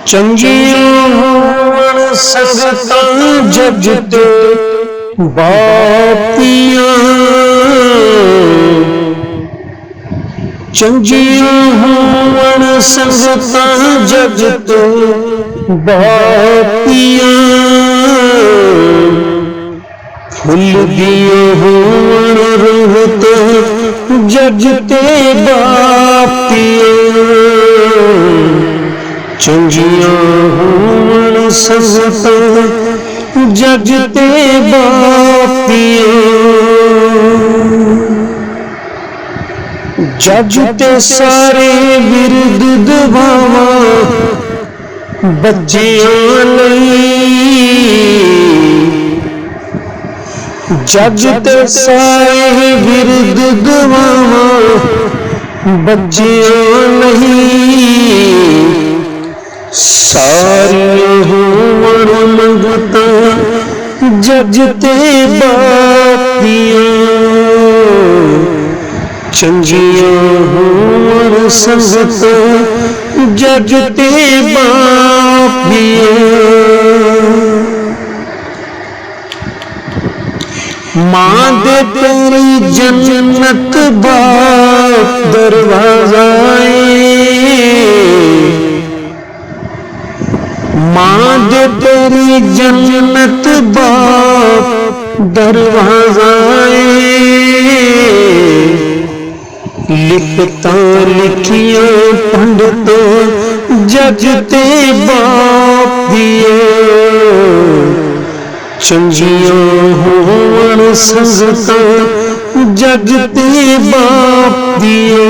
ਚੰਗੀਆਂ ਹੋਵਣ ਸੰਗਤਾਂ ਜਗ ਤੇ ਬਾਪੀਆਂ, ਚੰਗੀਆਂ ਹੋਵਣ ਸੰਗਤਾਂ ਜਗ ਤੇ ਬਾਪੀਆਂ, ਫੁੱਲ ਦੀਆਂ ਹੋਵਣ ਰੂਹ ਤੇ ਜਗ ਤੇ ਬਾਪੀਆਂ, ਚੰਗੀਆਂ ਹੋਵਣ ਸੰਗਤਾਂ ਜਗ ਤੇ ਬਾਪੀਆਂ, ਜਗ ਤੇ ਸਾਰੇ ਵਿਰਦ ਦਵਾਵਾਂ ਬੱਚਿਆਂ ਲਈ, ਜਗ ਤੇ ਸਾਰੇ ਵਿਰਦ ਦਵਾਵਾਂ ਬੱਚਿਆਂ ਲਈ, ਸਾਰੀਆਂ ਹੋਵਣ ਮੰਗਤਾਂ ਜਗ ਤੇ ਬਾਪੀਆਂ, ਚੰਗੀਆਂ ਹੋਵਣ ਸੰਗਤਾਂ ਜਗ ਤੇ ਬਾਪੀਆਂ। ਮਾਂ ਦੇ ਤੇਰੀ ਜੰਨਤ ਬਾਪ ਦਰਵਾਜ਼ਾ ਏ, ਮਾਂ ਦੇ ਤੇਰੀ ਜੰਨਤ ਬਾਪ ਦਰਵਾਜ਼ਾ ਏ, ਲਿਖਤਾਂ ਲਿਖੀਆਂ ਪੰਡਤਾਂ ਜਗ ਤੇ ਬਾਪੀਆਂ, ਚੰਗੀਆਂ ਹੋਵਣ ਸੰਗਤਾਂ ਜਗ ਤੇ ਬਾਪੀਆਂ,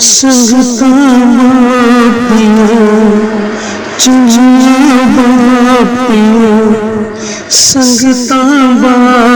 ਸੰਗਤਾਂ ਬਾਪੀਆਂ, ਚੰਗੀਆਂ ਬਾਪੀਆਂ, ਸੰਗਤਾਂ ਬਾਪੀਆਂ।